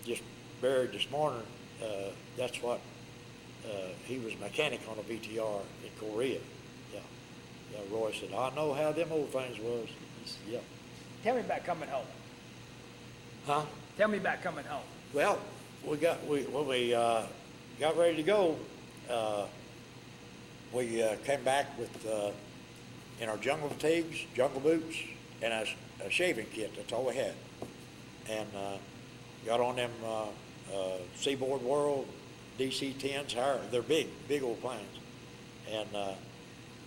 just buried this morning, that's what he was a mechanic on a VTR in Korea. Yeah. Yeah. Roy said, "I know how them old things was." Yeah. Tell me about coming home. Huh? Tell me about coming home. Well, when we got ready to go, we came back with in our jungle fatigues, jungle boots, and a shaving kit. That's all we had, and got on them Seaboard World DC-10s. They're big old planes, and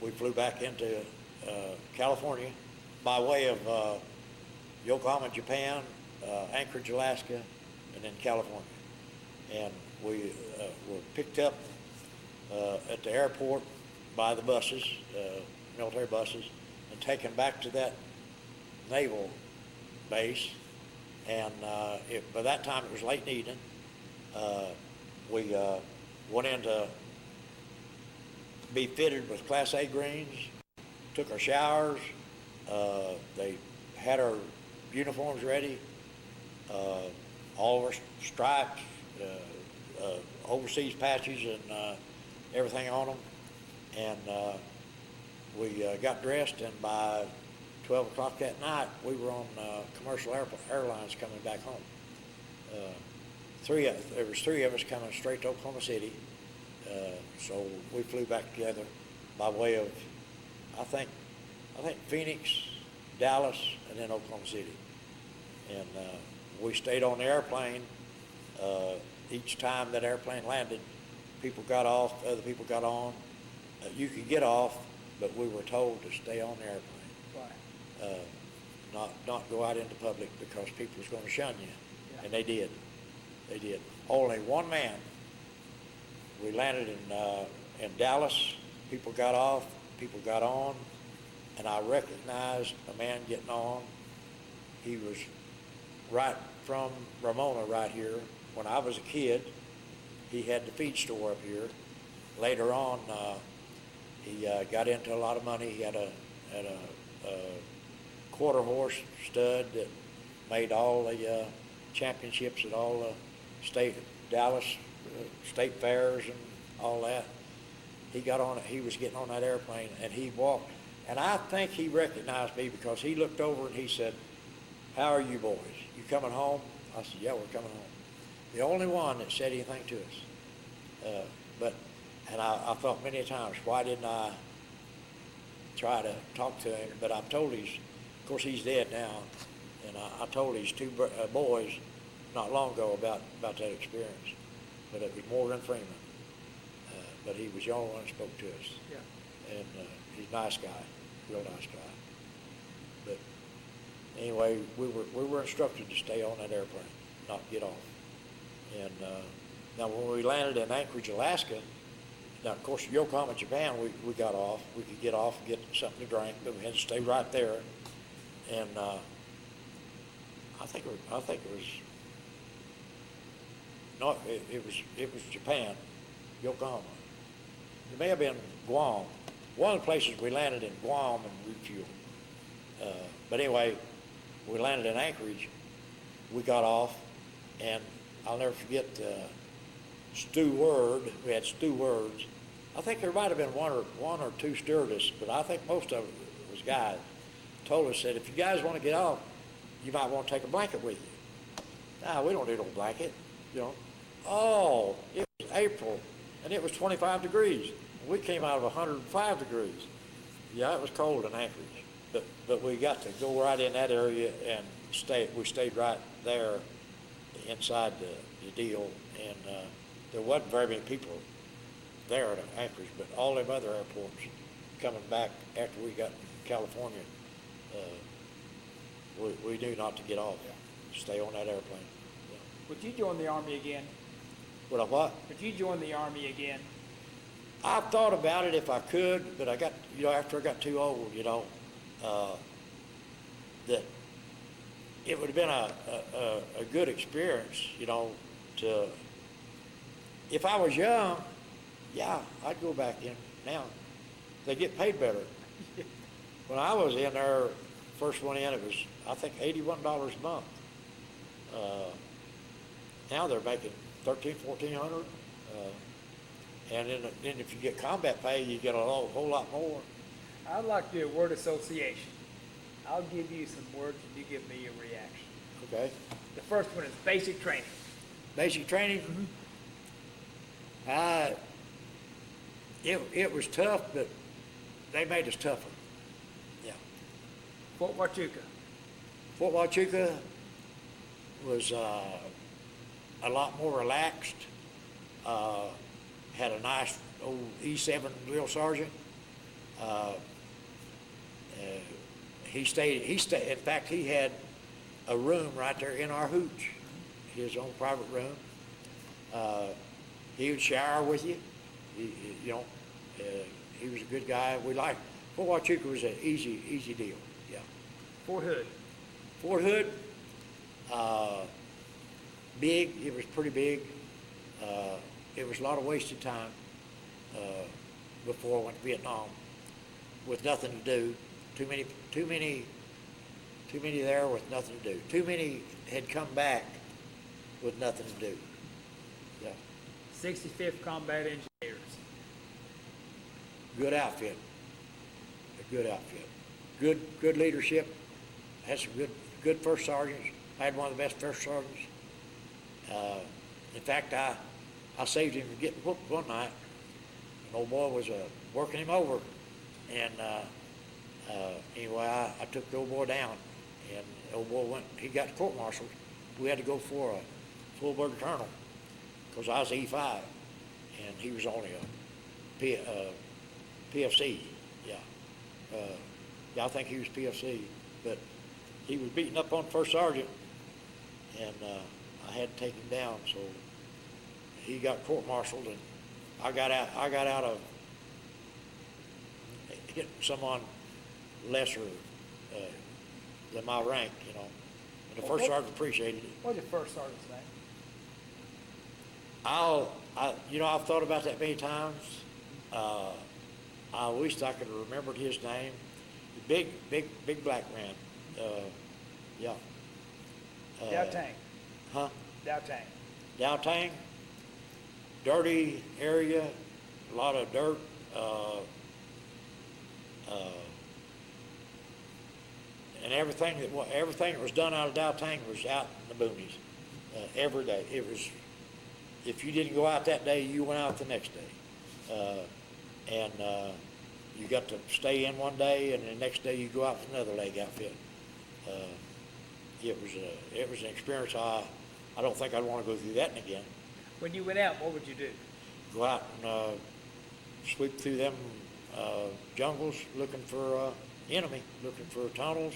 we flew back into California by way of Yokohama, Japan, Anchorage, Alaska, and then California. And we were picked up at the airport by the buses, military buses, and taken back to that naval base. And by that time it was late in the evening. We went in to be fitted with Class A greens, took our showers. They had our uniforms ready, all of our stripes, overseas patches, and everything on them. And we got dressed, and by 12 o'clock that night, we were on commercial airlines coming back home. There was three of us coming straight to Oklahoma City. So we flew back together by way of, I think Phoenix, Dallas, and then Oklahoma City. And we stayed on the airplane. Each time that airplane landed, people got off, other people got on. You could get off, but we were told to stay on the airplane. Why? Not go out into public because people was going to shun you. Yeah. And they did. They did. Only one man. We landed in Dallas. People got off. People got on. And I recognized a man getting on. He was right from Ramona right here. When I was a kid, he had the feed store up here. Later on, he got into a lot of money. He had a quarter horse stud that made all the championships at all the Dallas state fairs and all that. He got on it. He was getting on that airplane, and he walked. And I think he recognized me because he looked over and he said, "How are you boys? You coming home?" I said, "Yeah, we're coming home." The only one that said anything to us. And I thought many times, why didn't I try to talk to him? But I've told of course he's dead now, and I told his two boys not long ago about that experience. But it was Morgan Freeman. But he was the only one that spoke to us. Yeah. And he's a nice guy, real nice guy. But anyway, we were instructed to stay on that airplane, not get off. And now when we landed in Anchorage, Alaska, now of course Yokohama, Japan, we got off. We could get off and get something to drink, but we had to stay right there. And I think it was not. It was Japan, Yokohama. It may have been Guam. One of the places we landed in Guam and refueled. But anyway, we landed in Anchorage. We got off, and I'll never forget steward. We had stewards. I think there might have been one or two stewardess, but I think most of it was guys. Told us that if you guys want to get off, you might want to take a blanket with you. Nah, we don't need no blanket, you know. Oh, it was April, and it was 25 degrees. We came out of 105 degrees. Yeah, it was cold in Anchorage, but we got to go right in that area and stay. We stayed right there inside the deal, and there wasn't very many people there at Anchorage, but all them other airports coming back after we got in California, we knew not to get off. Stay on that airplane. Yeah. Would you join the Army again? Would I what? Would you join the Army again? I thought about it if I could, but I got, after I got too old, that it would have been a good experience, to, if I was young, yeah, I'd go back in now. They get paid better. When I was in there, first one in, it was, I think, $81 a month. Now they're making $1,300, $1,400. And then if you get combat pay, you get a whole lot more. I'd like to do a word association. I'll give you some words and you give me your reaction. Okay. The first one is basic training. Basic training? Mm-hmm. It was tough, but they made us tougher. Yeah. Fort Huachuca. Fort Huachuca was a lot more relaxed. Had a nice old E7 drill sergeant. He stayed, in fact, he had a room right there in our hooch, his own private room. He would shower with you. He was a good guy. We liked, Fort Huachuca was an easy deal, yeah. Fort Hood. Fort Hood, big, it was pretty big. It was a lot of wasted time before I went to Vietnam with nothing to do. Too many there with nothing to do. Too many had come back with nothing to do. Yeah. 65th Combat Engineers. Good outfit. A good outfit. Good leadership. Had some good first sergeants. I had one of the best first sergeants. In fact, I saved him from getting whooped one night. An old boy was working him over, and anyway, I took the old boy down, and the old boy he got court-martialed. We had to go for a full-blooded colonel, because I was E5, and he was only a PFC, yeah. Yeah, I think he was PFC, but he was beating up on first sergeant, and I had to take him down, so he got court-martialed, and I got out of hitting someone lesser than my rank, and the first sergeant appreciated it. What's your first sergeant's name? I've thought about that many times. I wished I could have remembered his name. Big black man. Yeah. Dow Tang. Huh? Dow Tang. Dow Tang. Dirty area, a lot of dirt. And everything that was done out of Dow Tang was out in the boonies every day. It was, if you didn't go out that day, you went out the next day. And you got to stay in one day, and the next day you go out with another leg outfit. It was an experience I don't think I'd want to go through that again. When you went out, what would you do? Go out and sweep through them jungles looking for enemy, looking for tunnels,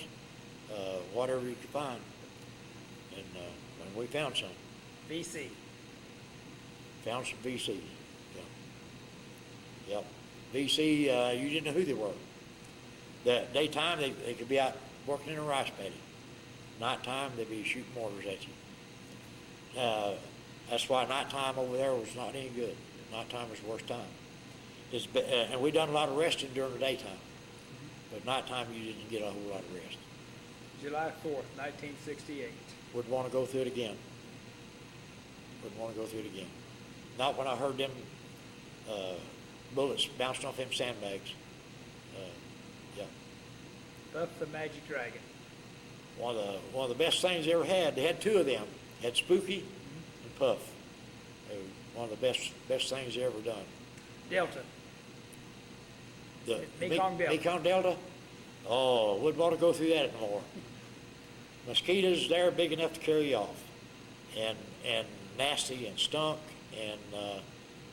whatever you could find. And we found some. VC. Found some VC. Yeah. Yep. VC, you didn't know who they were. The daytime, they could be out working in a rice paddy. Nighttime, they'd be shooting mortars at you. That's why nighttime over there was not any good. Nighttime was the worst time. And we done a lot of resting during the daytime. But nighttime, you didn't get a whole lot of rest. July 4th, 1968. Wouldn't want to go through it again. Wouldn't want to go through it again. Not when I heard them bullets bouncing off them sandbags. Yeah. Buff the Magic Dragon. One of the best things they ever had. They had two of them. Had Spooky and Puff. They were one of the best things they ever done. Delta. The Mekong Delta. Mekong Delta. Oh, wouldn't want to go through that anymore. Mosquitoes there big enough to carry you off, and nasty and stunk. and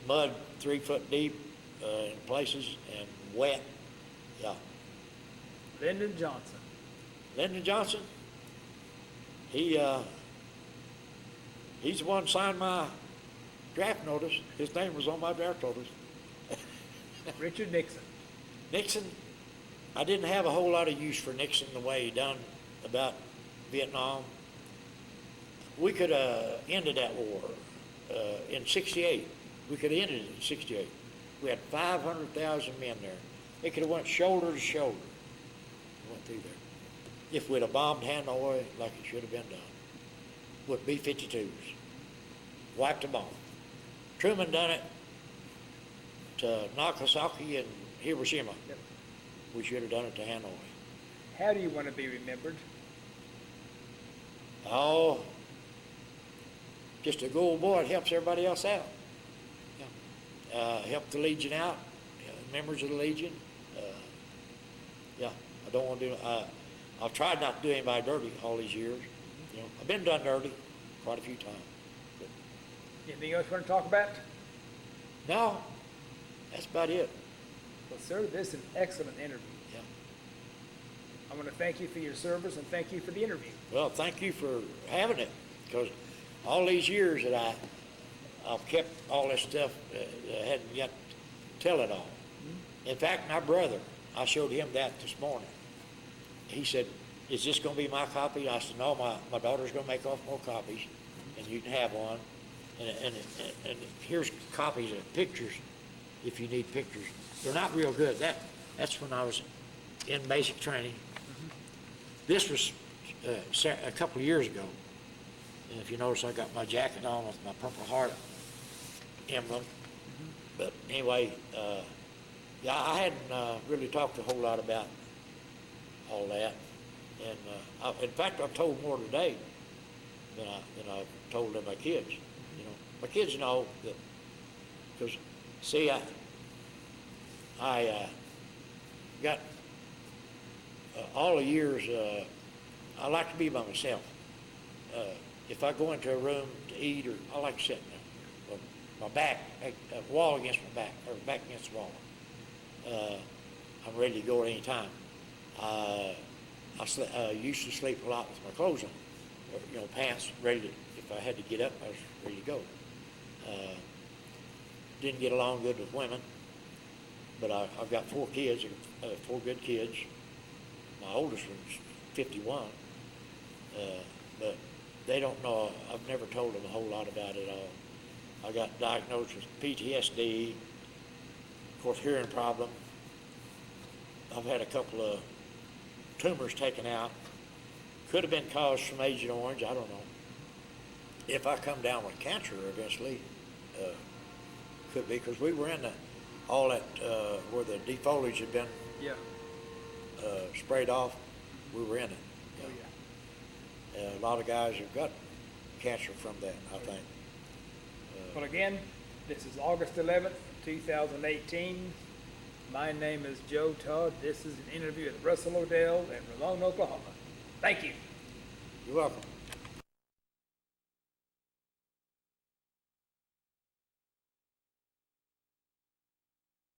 mud 3 foot deep in places and wet. Yeah. Lyndon Johnson. Lyndon Johnson, he's the one that signed my draft notice. His name was on my draft notice. Richard Nixon. Nixon, I didn't have a whole lot of use for Nixon the way he done about Vietnam. We could have ended that war in 68. We could have ended it in 68. We had 500,000 men there. They could have went shoulder to shoulder. Went through there. If we'd have bombed Hanoi like it should have been done, with B-52s, wiped them off. Truman done it to Nagasaki and Hiroshima. Yep. We should have done it to Hanoi. How do you want to be remembered? Oh, just a good old boy that helps everybody else out. Yeah. Help the Legion out, members of the Legion. Yeah, I don't want to do. I've tried not to do anybody dirty all these years. You know, I've been done dirty quite a few times. But Anything else you want to talk about? no, that's about it. Well, sir, this is an excellent interview. Yeah. I want to thank you for your service and thank you for the interview. Well, thank you for having it, because all these years that I've kept all this stuff, I hadn't yet tell it all. In fact, my brother, I showed him that this morning. He said, "Is this going to be my copy?" I said, "No, my daughter's going to make off more copies, and you can have one. And here's copies of pictures if you need pictures. They're not real good. That's when I was in basic training. This was a couple of years ago. And if you notice, I got my jacket on with my Purple Heart emblem. But anyway, yeah, I hadn't really talked a whole lot about all that. And in fact, I've told more today than I've told to my kids. You know, my kids know that, because see, I got all the years. I like to be by myself. If I go into a room to eat, or I like to sit there, my back, a wall against my back, or back against the wall. I'm ready to go at any time. I used to sleep a lot with my clothes on, or, you know, pants, ready to, if I had to get up, I was ready to go. Didn't get along good with women, but I've got 4 kids, 4 good kids. My oldest one's 51, but they don't know. I've never told them a whole lot about it all. I got diagnosed with PTSD, of course, hearing problem. I've had a couple of tumors taken out. Could have been caused from Agent Orange, I don't know. If I come down with cancer eventually, could be, because we were in all that, where the defoliage had been Yeah. sprayed off, we were in it. Oh, yeah. A lot of guys have got cancer from that, I think. Well, again, this is August 11th, 2018. My name is Joe Todd. This is an interview with Russell Odell in Ramona, Oklahoma. Thank you. You're welcome.